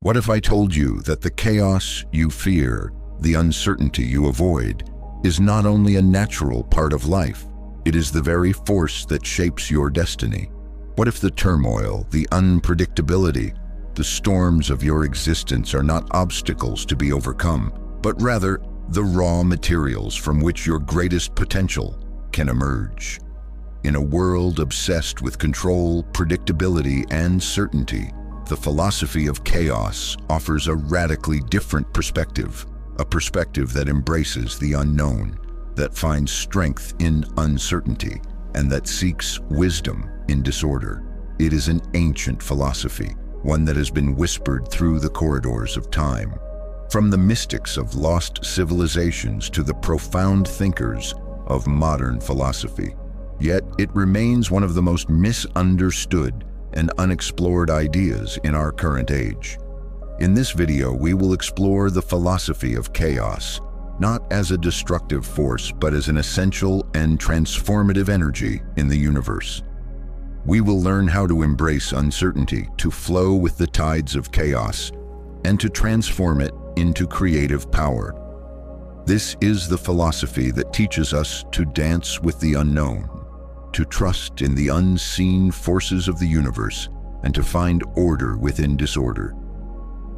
What if I told you that the chaos you fear, the uncertainty you avoid, is not only a natural part of life, it is the very force that shapes your destiny? What if the turmoil, the unpredictability, the storms of your existence are not obstacles to be overcome, but rather the raw materials from which your greatest potential can emerge? In a world obsessed with control, predictability, and certainty, the philosophy of chaos offers a radically different perspective, a perspective that embraces the unknown, that finds strength in uncertainty, and that seeks wisdom in disorder. It is an ancient philosophy, one that has been whispered through the corridors of time. From the mystics of lost civilizations to the profound thinkers of modern philosophy. Yet it remains one of the most misunderstood and unexplored ideas in our current age. In this video, we will explore the philosophy of chaos, not as a destructive force, but as an essential and transformative energy in the universe. We will learn how to embrace uncertainty, to flow with the tides of chaos, and to transform it into creative power. This is the philosophy that teaches us to dance with the unknown, to trust in the unseen forces of the universe, and to find order within disorder.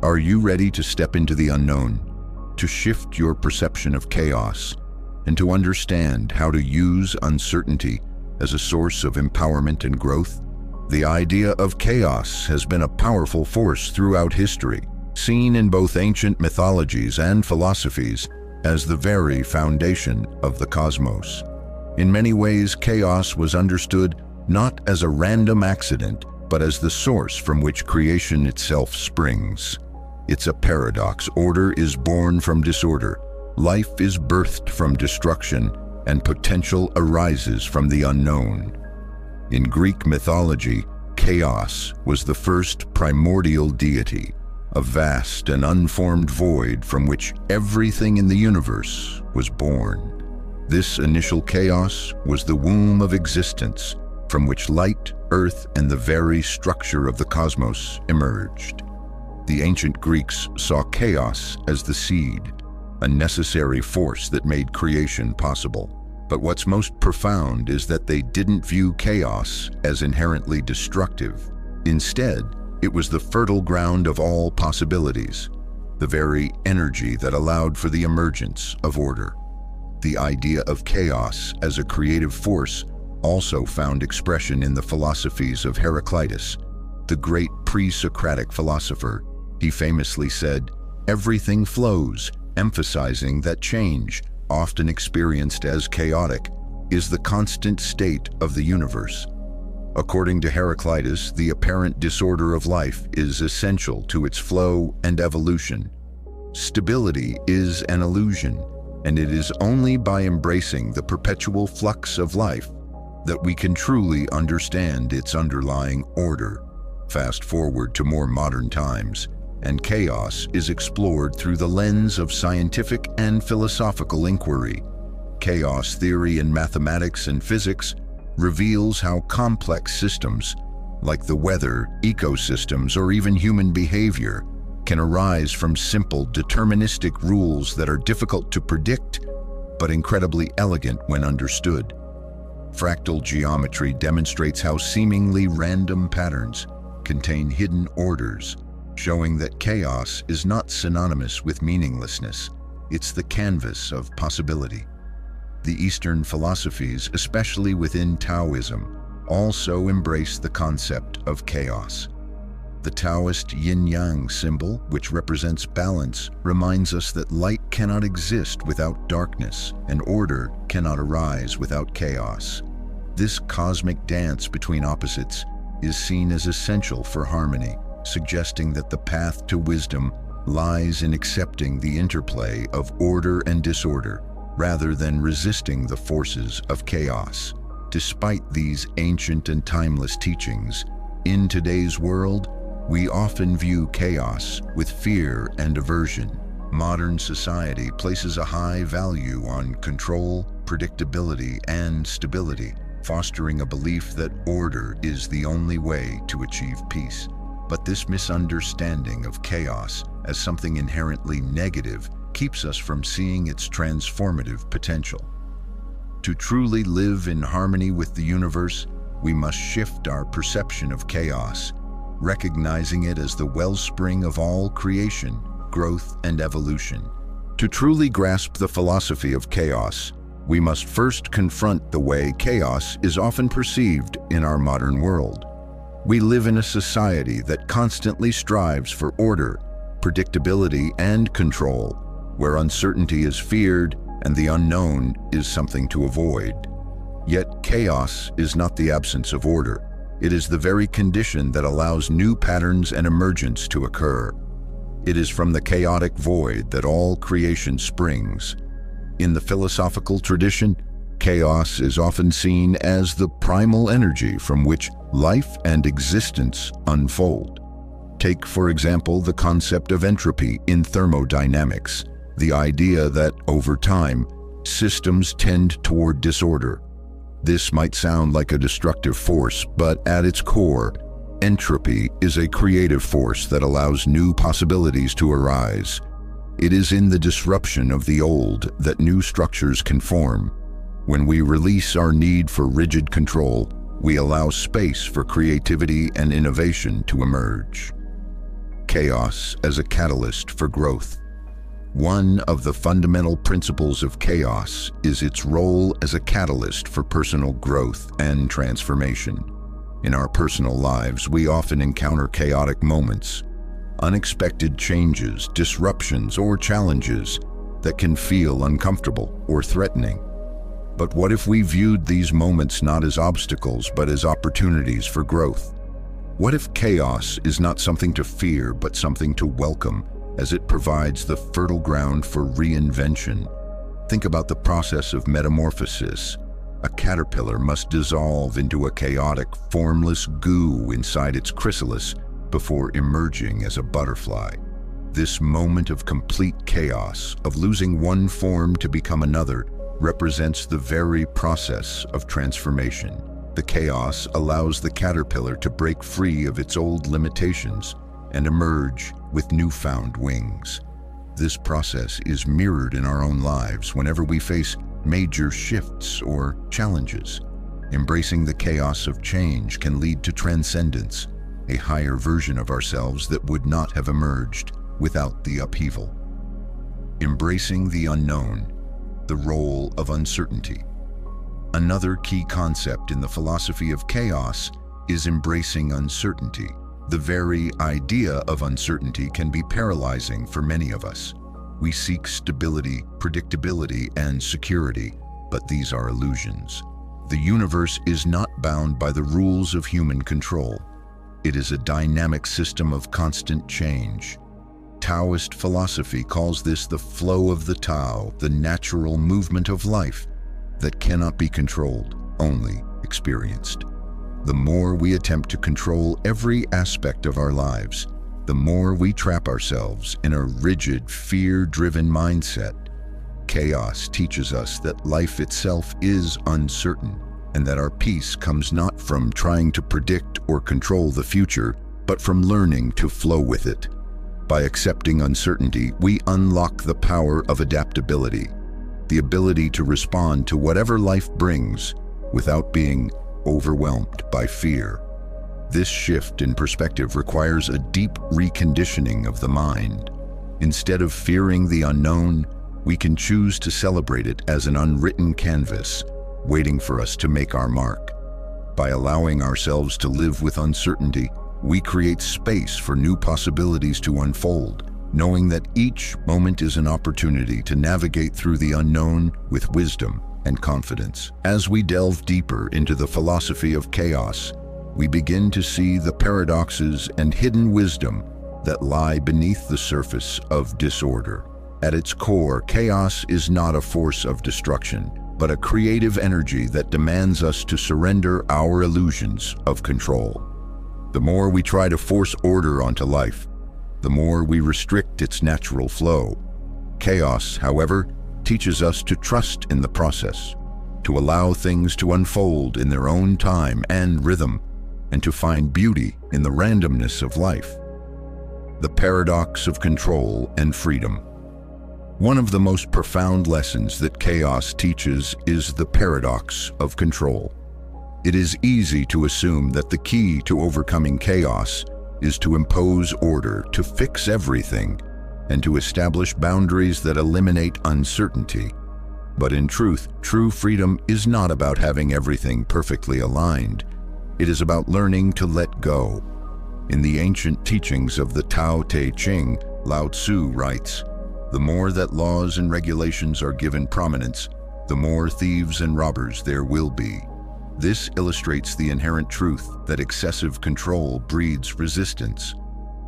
Are you ready to step into the unknown, to shift your perception of chaos, and to understand how to use uncertainty as a source of empowerment and growth? The idea of chaos has been a powerful force throughout history, seen in both ancient mythologies and philosophies as the very foundation of the cosmos. In many ways, chaos was understood not as a random accident, but as the source from which creation itself springs. It's a paradox. Order is born from disorder, life is birthed from destruction, and potential arises from the unknown. In Greek mythology, chaos was the first primordial deity, a vast and unformed void from which everything in the universe was born. This initial chaos was the womb of existence, from which light, earth, and the very structure of the cosmos emerged. The ancient Greeks saw chaos as the seed, a necessary force that made creation possible. But what's most profound is that they didn't view chaos as inherently destructive. Instead, it was the fertile ground of all possibilities, the very energy that allowed for the emergence of order. The idea of chaos as a creative force also found expression in the philosophies of Heraclitus, the great pre-Socratic philosopher. He famously said, "Everything flows," emphasizing that change, often experienced as chaotic, is the constant state of the universe. According to Heraclitus, the apparent disorder of life is essential to its flow and evolution. Stability is an illusion, and it is only by embracing the perpetual flux of life that we can truly understand its underlying order. Fast forward to more modern times, and chaos is explored through the lens of scientific and philosophical inquiry. Chaos theory in mathematics and physics reveals how complex systems, like the weather, ecosystems, or even human behavior, can arise from simple deterministic rules that are difficult to predict, but incredibly elegant when understood. Fractal geometry demonstrates how seemingly random patterns contain hidden orders, showing that chaos is not synonymous with meaninglessness. It's the canvas of possibility. The Eastern philosophies, especially within Taoism, also embrace the concept of chaos. The Taoist yin-yang symbol, which represents balance, reminds us that light cannot exist without darkness, and order cannot arise without chaos. This cosmic dance between opposites is seen as essential for harmony, suggesting that the path to wisdom lies in accepting the interplay of order and disorder, rather than resisting the forces of chaos. Despite these ancient and timeless teachings, in today's world, we often view chaos with fear and aversion. Modern society places a high value on control, predictability, and stability, fostering a belief that order is the only way to achieve peace. But this misunderstanding of chaos as something inherently negative keeps us from seeing its transformative potential. To truly live in harmony with the universe, we must shift our perception of chaos, recognizing it as the wellspring of all creation, growth, and evolution. To truly grasp the philosophy of chaos, we must first confront the way chaos is often perceived in our modern world. We live in a society that constantly strives for order, predictability, and control, where uncertainty is feared and the unknown is something to avoid. Yet chaos is not the absence of order. It is the very condition that allows new patterns and emergence to occur. It is from the chaotic void that all creation springs. In the philosophical tradition, chaos is often seen as the primal energy from which life and existence unfold. Take, for example, the concept of entropy in thermodynamics, the idea that, over time, systems tend toward disorder. This might sound like a destructive force, but at its core, entropy is a creative force that allows new possibilities to arise. It is in the disruption of the old that new structures can form. When we release our need for rigid control, we allow space for creativity and innovation to emerge. Chaos as a catalyst for growth. One of the fundamental principles of chaos is its role as a catalyst for personal growth and transformation. In our personal lives, we often encounter chaotic moments, unexpected changes, disruptions, or challenges that can feel uncomfortable or threatening. But what if we viewed these moments not as obstacles, but as opportunities for growth? What if chaos is not something to fear, but something to welcome, as it provides the fertile ground for reinvention? Think about the process of metamorphosis. A caterpillar must dissolve into a chaotic, formless goo inside its chrysalis before emerging as a butterfly. This moment of complete chaos, of losing one form to become another, represents the very process of transformation. The chaos allows the caterpillar to break free of its old limitations and emerge with newfound wings. This process is mirrored in our own lives whenever we face major shifts or challenges. Embracing the chaos of change can lead to transcendence, a higher version of ourselves that would not have emerged without the upheaval. Embracing the unknown, the role of uncertainty. Another key concept in the philosophy of chaos is embracing uncertainty. The very idea of uncertainty can be paralyzing for many of us. We seek stability, predictability, and security, but these are illusions. The universe is not bound by the rules of human control. It is a dynamic system of constant change. Taoist philosophy calls this the flow of the Tao, the natural movement of life that cannot be controlled, only experienced. The more we attempt to control every aspect of our lives, the more we trap ourselves in a rigid, fear-driven mindset. Chaos teaches us that life itself is uncertain, and that our peace comes not from trying to predict or control the future, but from learning to flow with it. By accepting uncertainty, we unlock the power of adaptability, the ability to respond to whatever life brings without being overwhelmed by fear. This shift in perspective requires a deep reconditioning of the mind. Instead of fearing the unknown, we can choose to celebrate it as an unwritten canvas, waiting for us to make our mark. By allowing ourselves to live with uncertainty, we create space for new possibilities to unfold, knowing that each moment is an opportunity to navigate through the unknown with wisdom and confidence. As we delve deeper into the philosophy of chaos, we begin to see the paradoxes and hidden wisdom that lie beneath the surface of disorder. At its core, chaos is not a force of destruction, but a creative energy that demands us to surrender our illusions of control. The more we try to force order onto life, the more we restrict its natural flow. Chaos, however, teaches us to trust in the process, to allow things to unfold in their own time and rhythm. and to find beauty in the randomness of life. The paradox of control and freedom. One of the most profound lessons that chaos teaches is the paradox of control. It is easy to assume that the key to overcoming chaos is to impose order, to fix everything, and to establish boundaries that eliminate uncertainty. But in truth, true freedom is not about having everything perfectly aligned. It is about learning to let go. In the ancient teachings of the Tao Te Ching, Lao Tzu writes, "The more that laws and regulations are given prominence, the more thieves and robbers there will be." This illustrates the inherent truth that excessive control breeds resistance.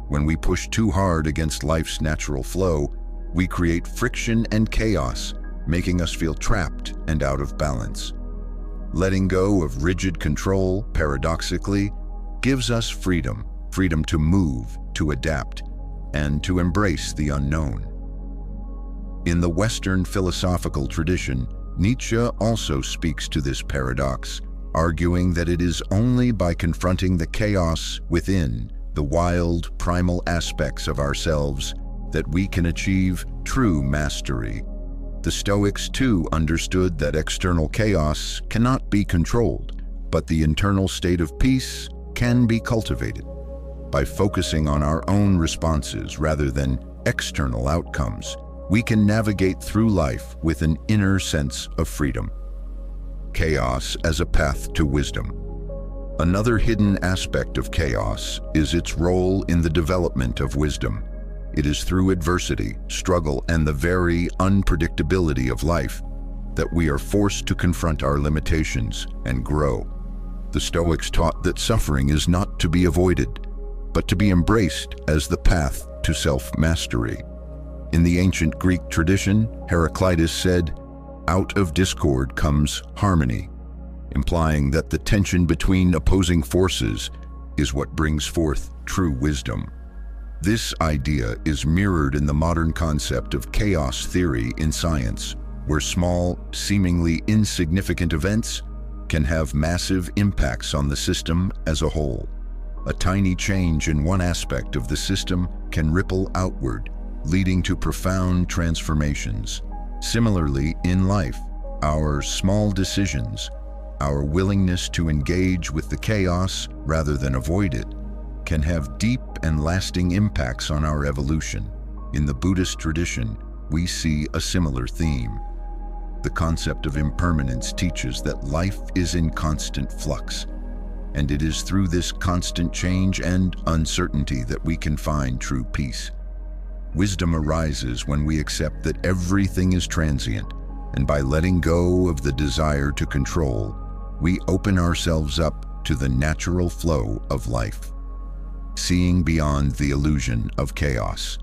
When we push too hard against life's natural flow, we create friction and chaos, making us feel trapped and out of balance. Letting go of rigid control, paradoxically, gives us freedom to move, to adapt, and to embrace the unknown. In the Western philosophical tradition, Nietzsche also speaks to this paradox, arguing that it is only by confronting the chaos within, the wild, primal aspects of ourselves, that we can achieve true mastery. The Stoics too understood that external chaos cannot be controlled, but the internal state of peace can be cultivated. By focusing on our own responses rather than external outcomes, we can navigate through life with an inner sense of freedom. Chaos as a path to wisdom. Another hidden aspect of chaos is its role in the development of wisdom. It is through adversity, struggle, and the very unpredictability of life that we are forced to confront our limitations and grow. The Stoics taught that suffering is not to be avoided, but to be embraced as the path to self-mastery. In the ancient Greek tradition, Heraclitus said, "Out of discord comes harmony," implying that the tension between opposing forces is what brings forth true wisdom. This idea is mirrored in the modern concept of chaos theory in science, where small, seemingly insignificant events can have massive impacts on the system as a whole. A tiny change in one aspect of the system can ripple outward, leading to profound transformations. Similarly, in life, our small decisions, our willingness to engage with the chaos rather than avoid it, can have deep and lasting impacts on our evolution. In the Buddhist tradition, we see a similar theme. The concept of impermanence teaches that life is in constant flux, and it is through this constant change and uncertainty that we can find true peace. Wisdom arises when we accept that everything is transient, and by letting go of the desire to control, we open ourselves up to the natural flow of life. Seeing beyond the illusion of chaos.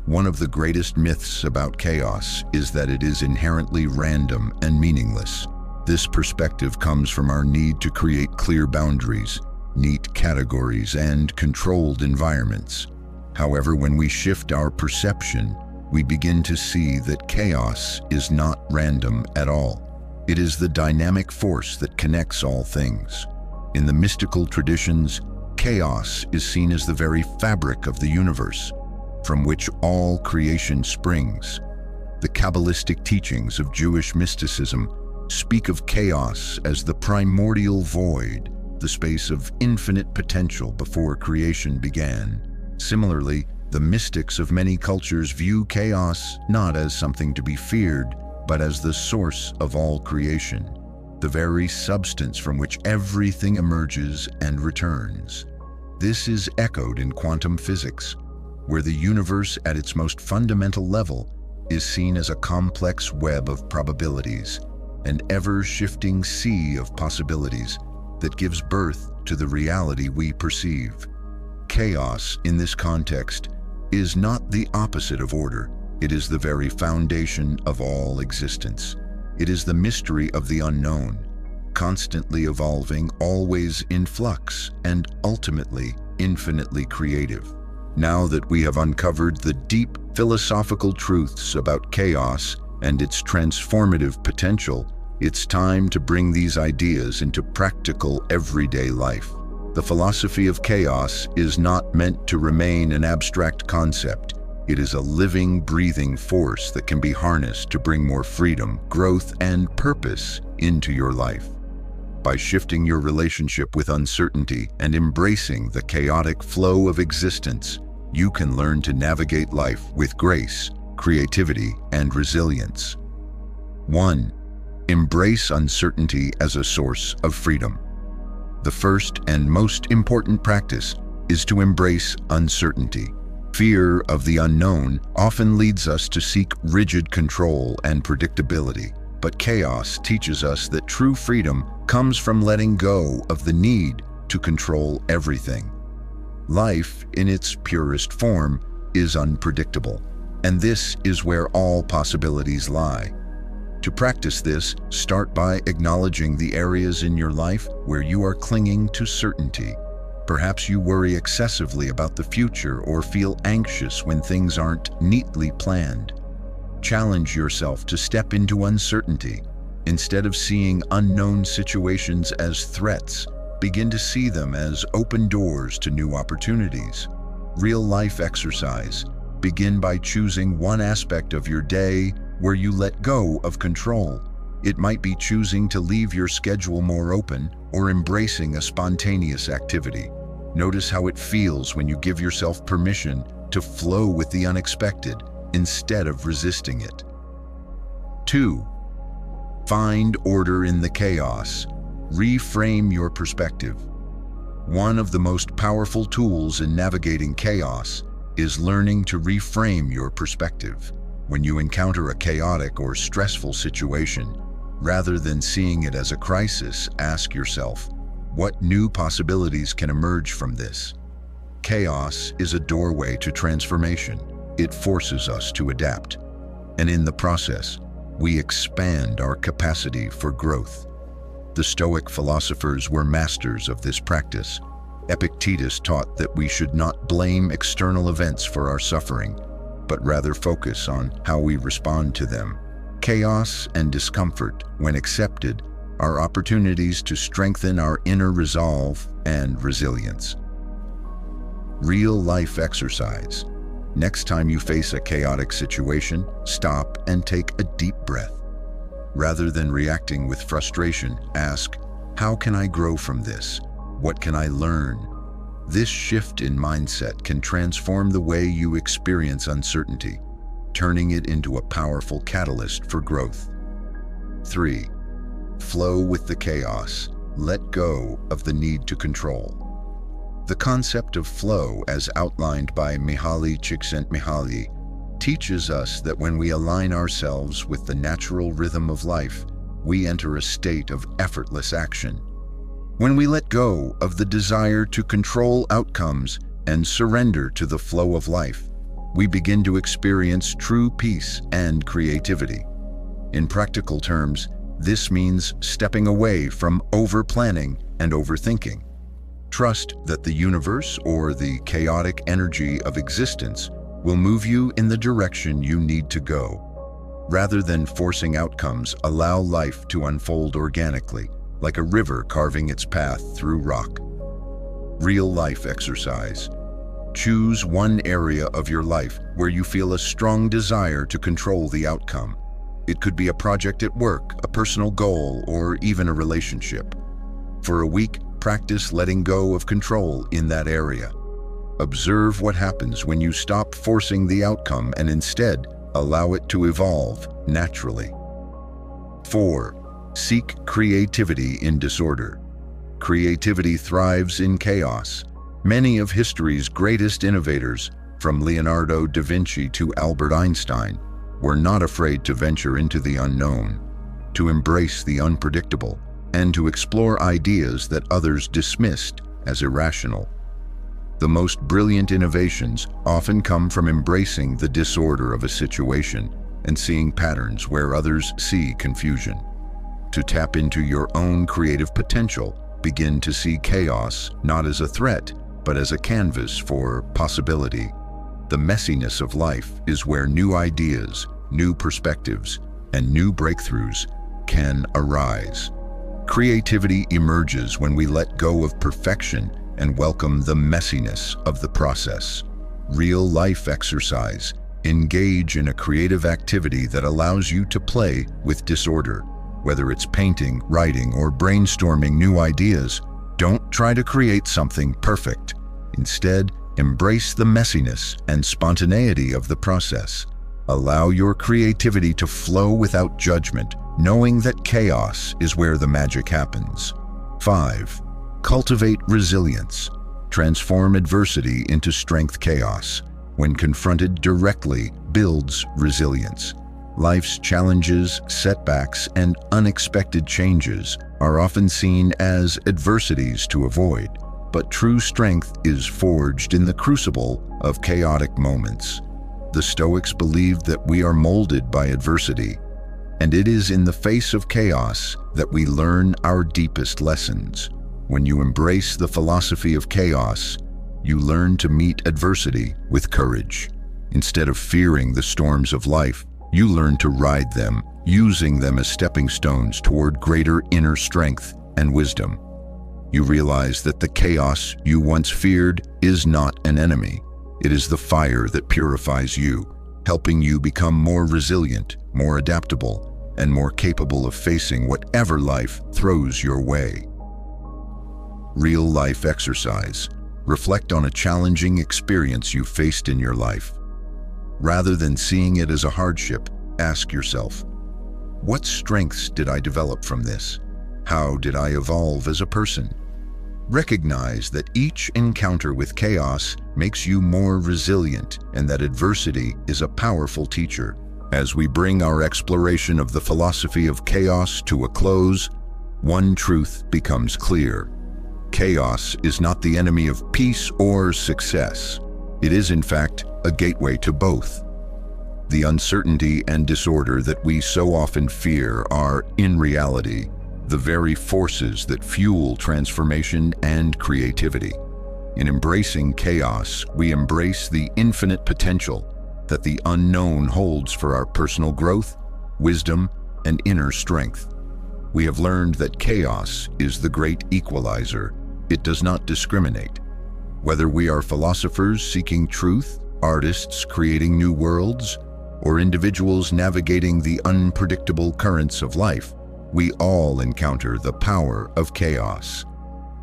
One of the greatest myths about chaos is that it is inherently random and meaningless. This perspective comes from our need to create clear boundaries, neat categories, and controlled environments. However, when we shift our perception, we begin to see that chaos is not random at all. It is the dynamic force that connects all things. In the mystical traditions, chaos is seen as the very fabric of the universe, from which all creation springs. The Kabbalistic teachings of Jewish mysticism speak of chaos as the primordial void, the space of infinite potential before creation began. Similarly, the mystics of many cultures view chaos not as something to be feared, but as the source of all creation, the very substance from which everything emerges and returns. This is echoed in quantum physics, where the universe at its most fundamental level is seen as a complex web of probabilities, an ever-shifting sea of possibilities that gives birth to the reality we perceive. Chaos, in this context, is not the opposite of order. It is the very foundation of all existence. It is the mystery of the unknown, constantly evolving, always in flux, and ultimately infinitely creative. Now that we have uncovered the deep philosophical truths about chaos and its transformative potential, it's time to bring these ideas into practical everyday life. The philosophy of chaos is not meant to remain an abstract concept. It is a living, breathing force that can be harnessed to bring more freedom, growth, and purpose into your life. By shifting your relationship with uncertainty and embracing the chaotic flow of existence, you can learn to navigate life with grace, creativity, and resilience. 1. Embrace uncertainty as a source of freedom. The first and most important practice is to embrace uncertainty. Fear of the unknown often leads us to seek rigid control and predictability, but chaos teaches us that true freedom comes from letting go of the need to control everything. Life, in its purest form, is unpredictable, and this is where all possibilities lie. To practice this, start by acknowledging the areas in your life where you are clinging to certainty. Perhaps you worry excessively about the future or feel anxious when things aren't neatly planned. Challenge yourself to step into uncertainty. Instead of seeing unknown situations as threats, begin to see them as open doors to new opportunities. Real-life exercise. Begin by choosing one aspect of your day where you let go of control. It might be choosing to leave your schedule more open or embracing a spontaneous activity. Notice how it feels when you give yourself permission to flow with the unexpected instead of resisting it. 2. Find order in the chaos. Reframe your perspective. One of the most powerful tools in navigating chaos is learning to reframe your perspective. When you encounter a chaotic or stressful situation, rather than seeing it as a crisis, ask yourself, what new possibilities can emerge from this? Chaos is a doorway to transformation. It forces us to adapt, and in the process, we expand our capacity for growth. The Stoic philosophers were masters of this practice. Epictetus taught that we should not blame external events for our suffering, but rather focus on how we respond to them. Chaos and discomfort, when accepted, are opportunities to strengthen our inner resolve and resilience. Real-life exercise. Next time you face a chaotic situation, stop and take a deep breath. Rather than reacting with frustration, ask, how can I grow from this? What can I learn? This shift in mindset can transform the way you experience uncertainty, turning it into a powerful catalyst for growth. 3. Flow with the chaos. Let go of the need to control. The concept of flow, as outlined by Mihaly Csikszentmihalyi, teaches us that when we align ourselves with the natural rhythm of life, we enter a state of effortless action. When we let go of the desire to control outcomes and surrender to the flow of life, we begin to experience true peace and creativity. In practical terms, this means stepping away from over-planning and overthinking. Trust that the universe or the chaotic energy of existence will move you in the direction you need to go. Rather than forcing outcomes, allow life to unfold organically, like a river carving its path through rock. Real-life exercise. Choose one area of your life where you feel a strong desire to control the outcome. It could be a project at work, a personal goal, or even a relationship. For a week, practice letting go of control in that area. Observe what happens when you stop forcing the outcome and instead allow it to evolve naturally. 4. Seek creativity in disorder. Creativity thrives in chaos. Many of history's greatest innovators, from Leonardo da Vinci to Albert Einstein, were not afraid to venture into the unknown, to embrace the unpredictable, and to explore ideas that others dismissed as irrational. The most brilliant innovations often come from embracing the disorder of a situation and seeing patterns where others see confusion. To tap into your own creative potential, begin to see chaos not as a threat, but as a canvas for possibility. The messiness of life is where new ideas, new perspectives, and new breakthroughs can arise. Creativity emerges when we let go of perfection and welcome the messiness of the process. Real-life exercise. Engage in a creative activity that allows you to play with disorder. Whether it's painting, writing, or brainstorming new ideas, don't try to create something perfect. Instead, embrace the messiness and spontaneity of the process. Allow your creativity to flow without judgment, knowing that chaos is where the magic happens. 5. Cultivate resilience. Transform adversity into strength. Chaos, when confronted directly, builds resilience. Life's challenges, setbacks, and unexpected changes are often seen as adversities to avoid, but true strength is forged in the crucible of chaotic moments. The Stoics believed that we are molded by adversity, and it is in the face of chaos that we learn our deepest lessons. When you embrace the philosophy of chaos, you learn to meet adversity with courage. Instead of fearing the storms of life, you learn to ride them, using them as stepping stones toward greater inner strength and wisdom. You realize that the chaos you once feared is not an enemy. It is the fire that purifies you, helping you become more resilient, more adaptable, and more capable of facing whatever life throws your way. Real-life exercise. Reflect on a challenging experience you faced in your life. Rather than seeing it as a hardship, ask yourself, what strengths did I develop from this? How did I evolve as a person? Recognize that each encounter with chaos makes you more resilient and that adversity is a powerful teacher. As we bring our exploration of the philosophy of chaos to a close, one truth becomes clear. Chaos is not the enemy of peace or success. It is, in fact, a gateway to both. The uncertainty and disorder that we so often fear are, in reality, the very forces that fuel transformation and creativity. In embracing chaos, we embrace the infinite potential that the unknown holds for our personal growth, wisdom, and inner strength. We have learned that chaos is the great equalizer. It does not discriminate. Whether we are philosophers seeking truth, artists creating new worlds, or individuals navigating the unpredictable currents of life, we all encounter the power of chaos.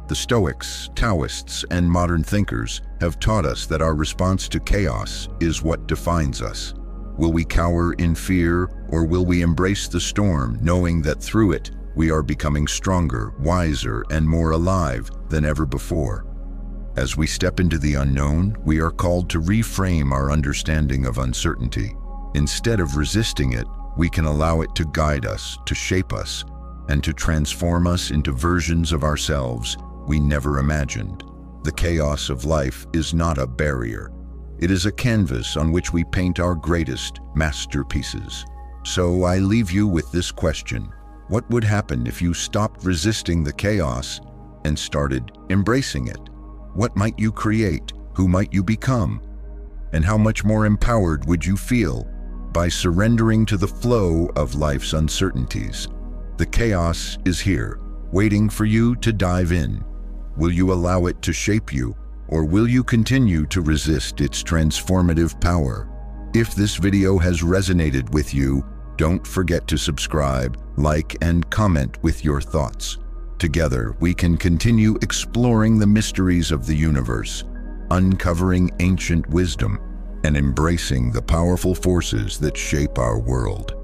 The Stoics, Taoists, and modern thinkers have taught us that our response to chaos is what defines us. Will we cower in fear, or will we embrace the storm, knowing that through it, we are becoming stronger, wiser, and more alive than ever before? As we step into the unknown, we are called to reframe our understanding of uncertainty. Instead of resisting it, we can allow it to guide us, to shape us, and to transform us into versions of ourselves we never imagined. The chaos of life is not a barrier. It is a canvas on which we paint our greatest masterpieces. So I leave you with this question. What would happen if you stopped resisting the chaos and started embracing it? What might you create? Who might you become? And how much more empowered would you feel by surrendering to the flow of life's uncertainties? The chaos is here, waiting for you to dive in. Will you allow it to shape you, or will you continue to resist its transformative power? If this video has resonated with you, don't forget to subscribe, like, and comment with your thoughts. Together, we can continue exploring the mysteries of the universe, uncovering ancient wisdom, and embracing the powerful forces that shape our world.